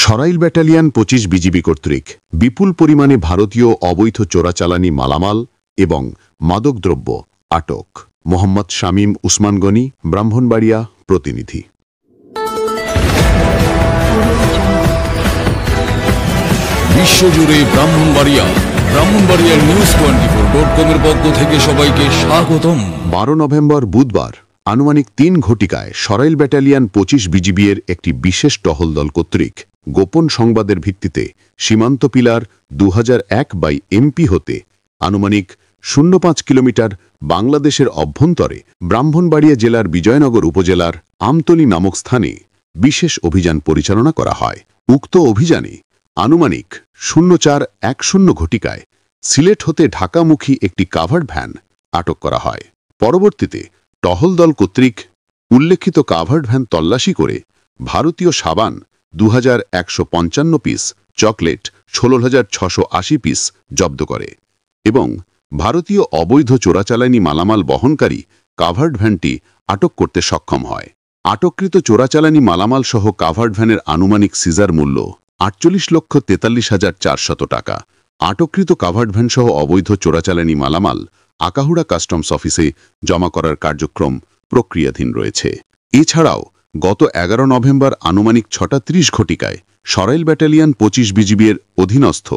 Sarail battalion ২৫ BGB কর্তৃক বিপুল পরিমাণে ভারতীয় অবৈধ চোরাচালানি মালামাল এবং মাদকদ্রব্য আটক। মোহাম্মদ শামীম উসমান গনি, ব্রাহ্মণবাড়িয়া প্রতিনিধি। বিশ্বজুড়ে ব্রাহ্মণবাড়িয়ার নিউজ24.com-এর পক্ষ থেকে সবাইকে স্বাগতম। 12 নভেম্বর বুধবার আনুমানিক 3 ঘটিকায় সরাইল ব্যাটালিয়ন ২৫ বিজিবির একটি বিশেষ টহল দল কর্তৃক গোপন সংবাদের ভিত্তিতে সীমান্ত পিলার 2001/MP হতে আনুমানিক 0.5 কিলোমিটার বাংলাদেশের অভ্যন্তরে ব্রাহ্মণবাড়িয়া জেলার বিজয়নগর উপজেলার আমতলী নামক স্থানে বিশেষ অভিযান পরিচালনা করা হয়। উক্ত অভিযানে আনুমানিক 0410 ঘটিকায় সিলেট হতে ঢাকামুখী একটি কাভার্ড ভ্যান আটক করা হয়। পরবর্তীতে টহল দল কর্তৃক উল্লেখিত কাভার্ড ভ্যান তল্লাশি করে ভারতীয় সাবান 2155 পিস, চকলেট 16,680 পিস জব্দ করে এবং ভারতীয় অবৈধ চোরাচালানি মালামাল বহনকারী কাভার্ড ভ্যানটি আটক করতে সক্ষম হয়। আটককৃত চোরাচালানি মালামাল সহ কাভার্ড ভ্যানের আনুমানিক সিজার মূল্য 48,43,400 টাকা। আটককৃত কাভার্ড ভ্যান সহ অবৈধ চোরাচালানি মালামাল আকাহুড়া কাস্টমস অফিসে জমা করার কার্যক্রম প্রক্রিয়াধীন রয়েছে। এছাড়াও গত 11 নভেম্বর আনুমানিক 6:30 ঘটিকায় সরাইল ব্যাটালিয়ন 25 বিজিবির অধীনস্থ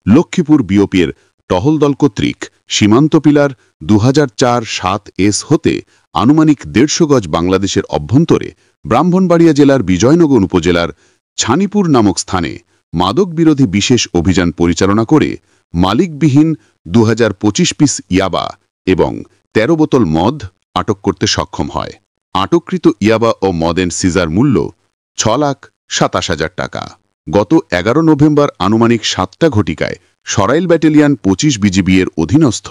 লক্ষ্মীপুর বিওপির টহল দল কর্তৃক সীমান্ত পিলার 2004-7S হতে আনুমানিক 150 গজ বাংলাদেশের অভ্যন্তরে ব্রাহ্মণবাড়িয়া জেলার বিজয়নগর উপজেলার ছানিপুর নামক স্থানে মাদক বিরোধী বিশেষ অভিযান পরিচালনা করে মালিকবিহীন 2025 পিস ইয়াবা এবং 13 বোতল মদ আটক করতে সক্ষম হয়। আটককৃত ইয়াবা ও মদের সিজার মূল্য 6,27,000 টাকা। গত 11 নভেম্বর আনুমানিক 7টা ঘটিকায় সরাইল ব্যাটালিয়ন 25 বিজিবির অধীনস্থ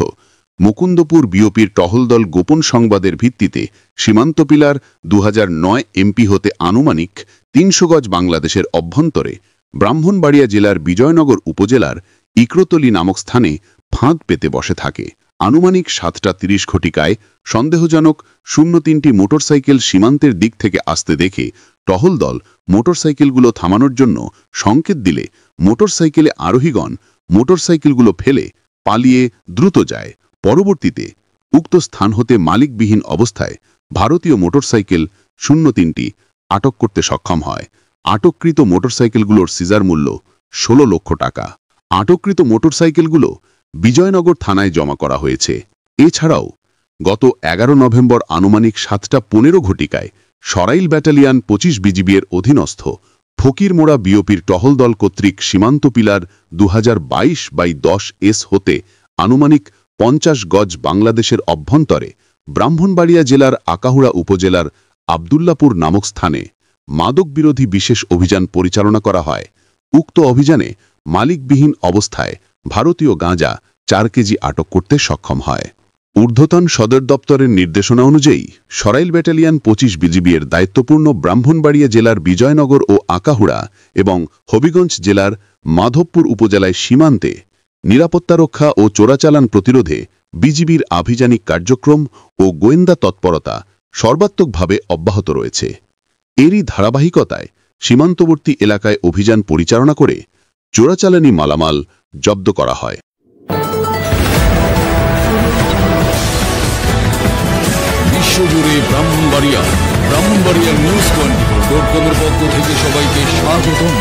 মুকুন্দপুর বিওপির টহল দল গোপন সংবাদের ভিত্তিতে সীমান্ত পিলার 2009 MP হতে আনুমানিক 300 গজ বাংলাদেশের অভ্যন্তরে ব্রাহ্মণবাড়িয়া জেলার বিজয়নগর উপজেলার ইকরতলী নামক স্থানে ফাঁদ পেতে বসে থাকে। আনুমানিক 7:30 ঘটিকায় সন্দেহজনক 03টি মোটরসাইকেল সীমান্তের দিক থেকে আসতে দেখে টহল দল মোটরসাইকেলগুলো থামানোর জন্য সংকেত দিলে মোটরসাইকেলে আরোহীগণ মোটরসাইকেলগুলো ফেলে পালিয়ে দ্রুত যায়। পরবর্তীতে উক্ত স্থান হতে মালিকবিহীন অবস্থায় ভারতীয় মোটরসাইকেল 03টি আটক করতে সক্ষম হয়। আটককৃত মোটরসাইকেলগুলোর সিজার মূল্য 16 লক্ষ টাকা। আটককৃত মোটরসাইকেলগুলো বিজয়নগর থানায় জমা করা হয়েছে। এছাড়াও গত 11 নভেম্বর আনুমানিক 7:15 ঘটিকায় সরাইল ব্যাটালিয়ন 25 বিজিবির অধীনস্থ ফকিরমোড়া বিওপির টহল দল কর্তৃক সীমান্ত পিলার 2022/10S হতে আনুমানিক 50 গজ বাংলাদেশের অভ্যন্তরে ব্রাহ্মণবাড়িয়া জেলার আকাহুড়া উপজেলার আবদুল্লাপুর নামক স্থানে মাদক বিরোধী বিশেষ অভিযান পরিচালনা করা হয়। উক্ত অভিযানে মালিকবিহীন অবস্থায় ভারতীয় গাঁজা 4 কেজি আটক করতে সক্ষম হয়। ঊর্ধ্বতন সদর দপ্তরের নির্দেশনা অনুযায়ী সরাইল ব্যাটালিয়ন 25 বিজিবির দায়িত্বপূর্ণ ব্রাহ্মণবাড়িয়া জেলার বিজয়নগর ও আকাহুড়া এবং হবিগঞ্জ জেলার মাধবপুর উপজেলায় সীমান্তে নিরাপত্তা রক্ষা ও চোরাচালান প্রতিরোধে বিজিবির আভিযানিক কার্যক্রম ও গোয়েন্দা তৎপরতা সর্বাত্মকভাবে অব্যাহত রয়েছে। এরই ধারাবাহিকতায় সীমান্তবর্তী এলাকায় অভিযান পরিচালনা করে চোরাচালানি মালামাল জব্দ করা হয়। বিশ্বজুড়ে ব্রাহ্মণবাড়িয়ার নিউজ24.com-এর পক্ষ থেকে সবাইকে স্বাগতম।